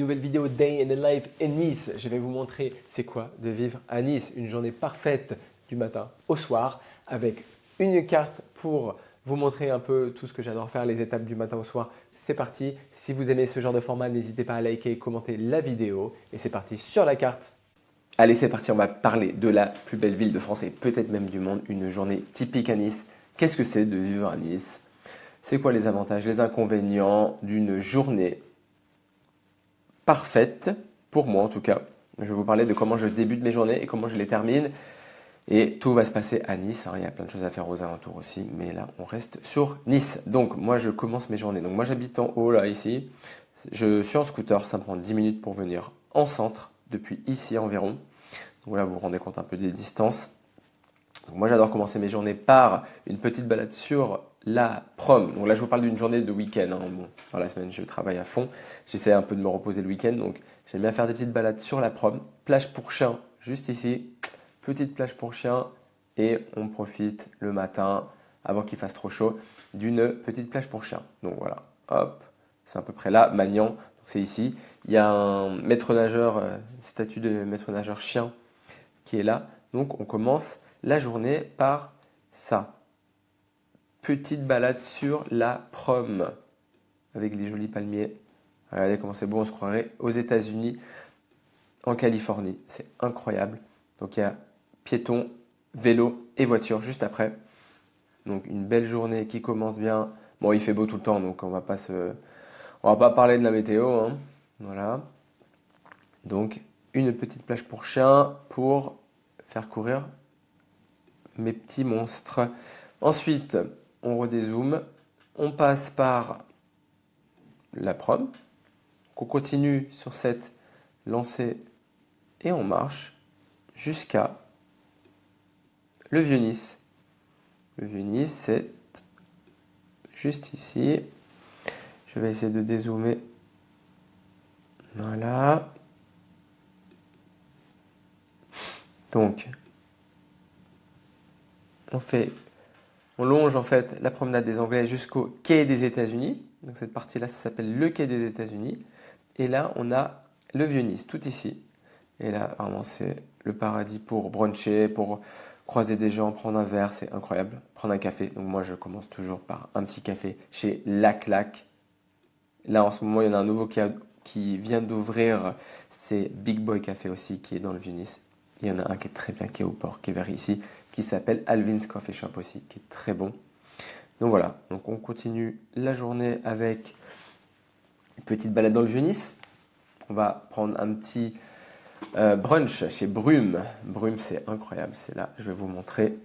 Nouvelle vidéo Day in the Life in Nice. Je vais vous montrer c'est quoi de vivre à Nice. Une journée parfaite du matin au soir avec une carte pour vous montrer un peu tout ce que j'adore faire, les étapes du matin au soir. C'est parti. Si vous aimez ce genre de format, n'hésitez pas à liker et commenter la vidéo. Et c'est parti sur la carte. Allez, c'est parti. On va parler de la plus belle ville de France et peut-être même du monde. Une journée typique à Nice. Qu'est-ce que c'est de vivre à Nice? C'est quoi les avantages, les inconvénients d'une journée parfaite, pour moi en tout cas. Je vais vous parler de comment je débute mes journées et comment je les termine. Et tout va se passer à Nice. Il y a plein de choses à faire aux alentours aussi. Mais là, on reste sur Nice. Donc, moi, je commence mes journées. Donc, moi, j'habite en haut, là, ici. Je suis en scooter. Ça me prend 10 minutes pour venir en centre, depuis ici environ. Donc là, vous vous rendez compte un peu des distances. Donc, moi, j'adore commencer mes journées par une petite balade sur la prom. Donc là, je vous parle d'une journée de week-end. Bon, dans la semaine, je travaille à fond. J'essaie un peu de me reposer le week-end. Donc, j'aime bien faire des petites balades sur la prom. Plage pour chiens, juste ici. Petite plage pour chiens. Et on profite le matin, avant qu'il fasse trop chaud, d'une petite plage pour chiens. Donc voilà, hop, c'est à peu près là. Magnan, c'est ici. Il y a un maître nageur, statue de maître nageur chien qui est là. Donc, on commence la journée par ça. Petite balade sur la prom avec les jolis palmiers. Regardez comment c'est beau, on se croirait aux États-Unis, en Californie. C'est incroyable. Donc, il y a piétons, vélo et voiture juste après. Donc, une belle journée qui commence bien. Bon, il fait beau tout le temps, donc on va pas parler de la météo, hein. Voilà. Donc, une petite plage pour chiens pour faire courir mes petits monstres. Ensuite, on redézoome, on passe par la prom, on continue sur cette lancée et on marche jusqu'à le Vieux-Nice. Le Vieux-Nice, c'est juste ici. Je vais essayer de dézoomer. Voilà. Donc, on longe en fait la promenade des Anglais jusqu'au quai des États-Unis. Donc cette partie-là, ça s'appelle le quai des États-Unis. Et là, on a le Vieux-Nice, tout ici. Et là, vraiment, c'est le paradis pour bruncher, pour croiser des gens, prendre un verre, c'est incroyable. Prendre un café. Donc moi, je commence toujours par un petit café chez La Claque. Là, en ce moment, il y en a un nouveau qui vient d'ouvrir. C'est Big Boy Café aussi, qui est dans le Vieux-Nice. Il y en a un qui est très bien, qui est au port, qui est vers ici, qui s'appelle Alvin's Coffee Shop aussi, qui est très bon. Donc voilà, donc on continue la journée avec une petite balade dans le Vieux-Nice. On va prendre un petit brunch chez Brume. Brume, c'est incroyable, c'est là, je vais vous montrer.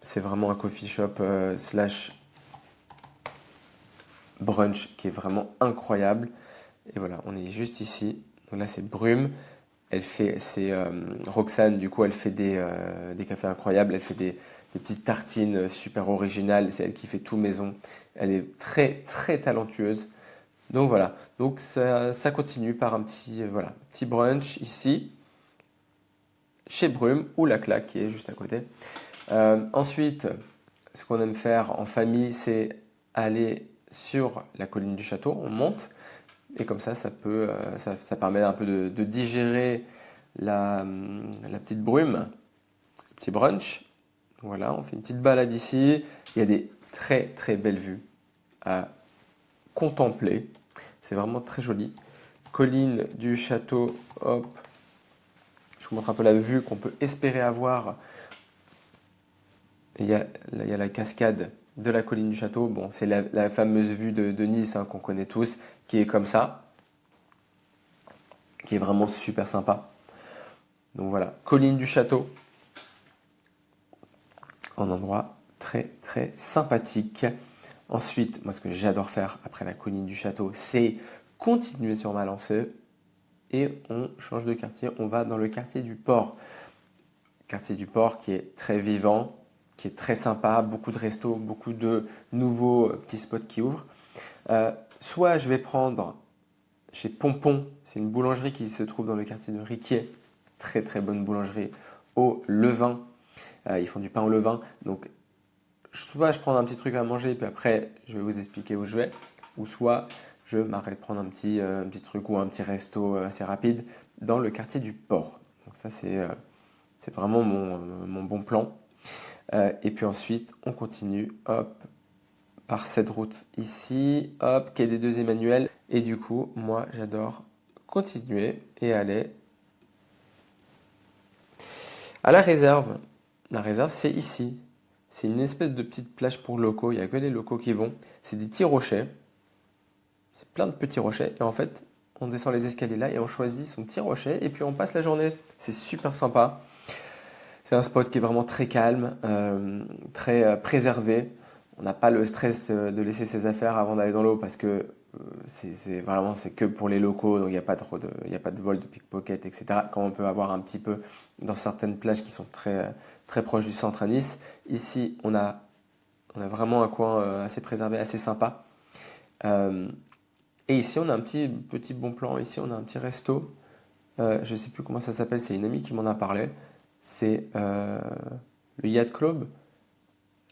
C'est vraiment un coffee shop slash brunch qui est vraiment incroyable. Et voilà, on est juste ici. Donc là, c'est Brume. C'est Roxane, du coup, elle fait des cafés incroyables. Elle fait des petites tartines super originales. C'est elle qui fait tout maison. Elle est très, très talentueuse. Donc voilà, donc ça continue par un petit brunch ici, chez Brume, ou La Claque, qui est juste à côté. Ensuite, ce qu'on aime faire en famille, c'est aller sur la colline du château. On monte. Et comme ça, ça permet un peu de digérer la petite brume, le petit brunch. Voilà, on fait une petite balade ici. Il y a des très très belles vues à contempler. C'est vraiment très joli. Colline du château, hop. Je vous montre un peu la vue qu'on peut espérer avoir. Il y a la cascade de la colline du château. Bon, c'est la fameuse vue de Nice, hein, qu'on connaît tous, qui est comme ça, qui est vraiment super sympa. Donc voilà, colline du château, un endroit très très sympathique. Ensuite, moi ce que j'adore faire après la colline du château, c'est continuer sur ma lancée et on change de quartier, on va dans le quartier du port. Quartier du port qui est très vivant, qui est très sympa, beaucoup de restos, beaucoup de nouveaux petits spots qui ouvrent. Soit je vais prendre chez Pompon, c'est une boulangerie qui se trouve dans le quartier de Riquier, très très bonne boulangerie au levain. Ils font du pain au levain. Donc, soit je prends un petit truc à manger, puis après, je vais vous expliquer où je vais. Ou soit, je m'arrête prendre un petit truc ou un petit resto assez rapide dans le quartier du Port. Donc ça, c'est vraiment mon bon plan. Et puis ensuite, on continue, hop, par cette route ici, hop, quai des Deux Emmanuel. Et du coup, moi, j'adore continuer et aller à la réserve. La réserve, c'est ici. C'est une espèce de petite plage pour locaux. Il n'y a que les locaux qui vont. C'est des petits rochers. C'est plein de petits rochers. Et en fait, on descend les escaliers là et on choisit son petit rocher. Et puis on passe la journée. C'est super sympa. C'est un spot qui est vraiment très calme, très préservé. On n'a pas le stress de laisser ses affaires avant d'aller dans l'eau parce que c'est que pour les locaux, donc il n'y a pas il y a pas de vol, de pickpocket, etc. Quand on peut avoir un petit peu dans certaines plages qui sont très proches du centre à Nice. Ici, on a vraiment un coin assez préservé, assez sympa. Euh, et ici, on a un petit bon plan. Ici, on a un petit resto. Je ne sais plus comment ça s'appelle, c'est une amie qui m'en a parlé. C'est le Yacht Club,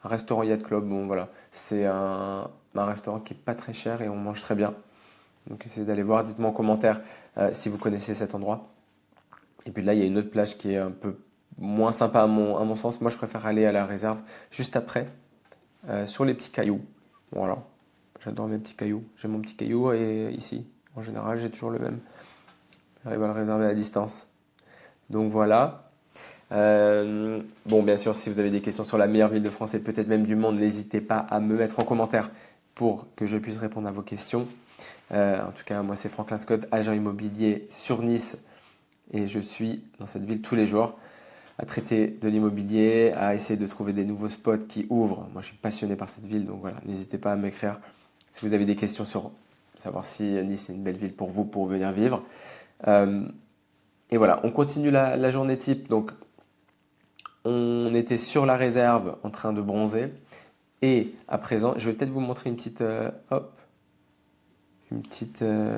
un restaurant Yacht Club. Bon, voilà, c'est un restaurant qui est pas très cher et on mange très bien. Donc, essayez d'aller voir. Dites-moi en commentaire si vous connaissez cet endroit. Et puis là, il y a une autre plage qui est un peu moins sympa à mon sens. Moi, je préfère aller à la réserve juste après, sur les petits cailloux. Voilà, j'adore mes petits cailloux. J'ai mon petit caillou et ici, en général, j'ai toujours le même. J'arrive à le réserver à distance. Donc voilà. Bon, bien sûr, si vous avez des questions sur la meilleure ville de France et peut-être même du monde, n'hésitez pas à me mettre en commentaire pour que je puisse répondre à vos questions. En tout cas, moi, c'est Franklin Scott, agent immobilier sur Nice et je suis dans cette ville tous les jours à traiter de l'immobilier, à essayer de trouver des nouveaux spots qui ouvrent. Moi, je suis passionné par cette ville, donc voilà, n'hésitez pas à m'écrire si vous avez des questions sur savoir si Nice est une belle ville pour vous pour venir vivre. Euh, et voilà, on continue la journée type. Donc, on était sur la réserve en train de bronzer. Et à présent, je vais peut-être vous montrer une petite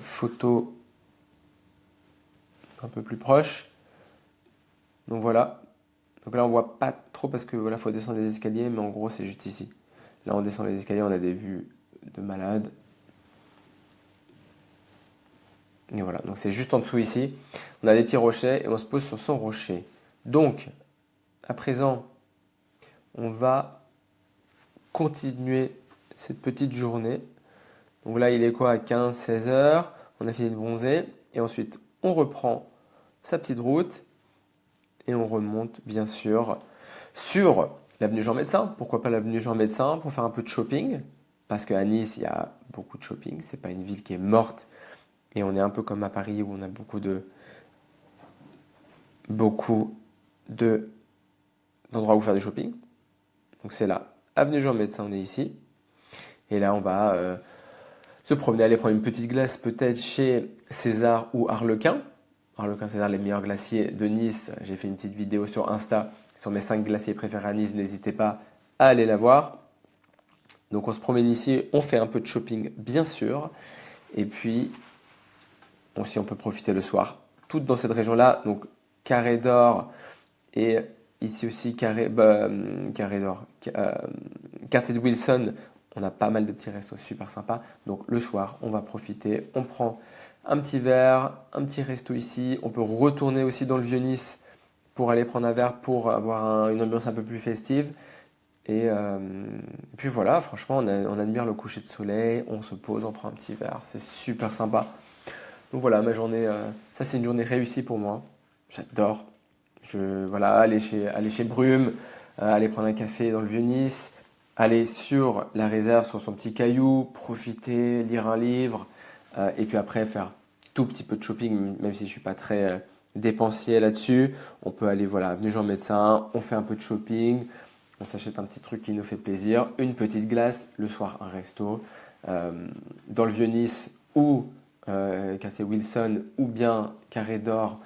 photo un peu plus proche. Donc voilà. Donc là, on voit pas trop parce que voilà, faut descendre les escaliers, mais en gros, c'est juste ici. Là, on descend les escaliers, on a des vues de malade. Et voilà, donc c'est juste en dessous ici. On a des petits rochers et on se pose sur son rocher. Donc, à présent, on va continuer cette petite journée. Donc là, il est quoi, à 15-16 heures. On a fini de bronzer. Et ensuite, on reprend sa petite route. Et on remonte, bien sûr, sur l'avenue Jean Médecin. Pourquoi pas l'avenue Jean Médecin pour faire un peu de shopping. Parce qu'à Nice, il y a beaucoup de shopping. C'est pas une ville qui est morte. Et on est un peu comme à Paris où on a beaucoup d'endroits où faire du shopping. Donc c'est là, avenue Jean Médecin, on est ici. Et là, on va se promener, aller prendre une petite glace peut-être chez César ou Harlequin. Harlequin, César, les meilleurs glaciers de Nice. J'ai fait une petite vidéo sur Insta sur mes 5 glaciers préférés à Nice. N'hésitez pas à aller la voir. Donc on se promène ici, on fait un peu de shopping bien sûr. Et puis aussi on peut profiter le soir. Tout dans cette région-là, donc Carré d'Or et ici aussi Carré d'Or, quartier de Wilson. On a pas mal de petits restos super sympas. Donc le soir, on va profiter. On prend un petit verre, un petit resto ici. On peut retourner aussi dans le Vieux-Nice pour aller prendre un verre pour avoir une ambiance un peu plus festive. Et puis voilà, franchement, on admire le coucher de soleil. On se pose, on prend un petit verre. C'est super sympa. Donc voilà, ma journée, ça c'est une journée réussie pour moi. J'adore. Voilà, aller chez Brume, aller prendre un café dans le Vieux-Nice, aller sur la réserve, sur son petit caillou, profiter, lire un livre, et puis après faire tout petit peu de shopping, même si je ne suis pas très dépensier là-dessus. On peut aller, voilà, avenue Jean Médecin, on fait un peu de shopping, on s'achète un petit truc qui nous fait plaisir, une petite glace, le soir un resto, dans le Vieux-Nice ou quartier Wilson ou bien Carré d'Or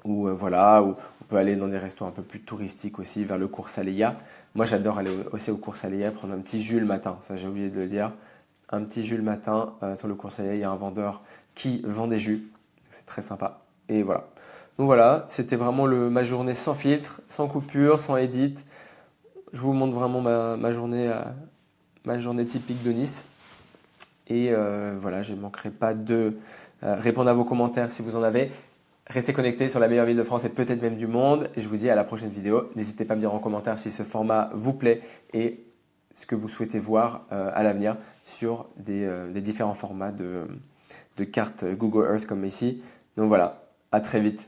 ou voilà, où on peut aller dans des restos un peu plus touristiques aussi, vers le cours Saleya. Moi, j'adore aller aussi au cours Saleya, prendre un petit jus le matin, ça j'ai oublié de le dire. Un petit jus le matin, sur le cours Saleya, il y a un vendeur qui vend des jus, c'est très sympa. Et voilà. Donc voilà, c'était vraiment ma journée sans filtre, sans coupure, sans edit. Je vous montre vraiment ma journée typique de Nice. Et voilà, je ne manquerai pas de répondre à vos commentaires si vous en avez. Restez connectés sur la meilleure ville de France et peut-être même du monde. Et je vous dis à la prochaine vidéo. N'hésitez pas à me dire en commentaire si ce format vous plaît et ce que vous souhaitez voir à l'avenir sur des différents formats de cartes Google Earth comme ici. Donc voilà, à très vite.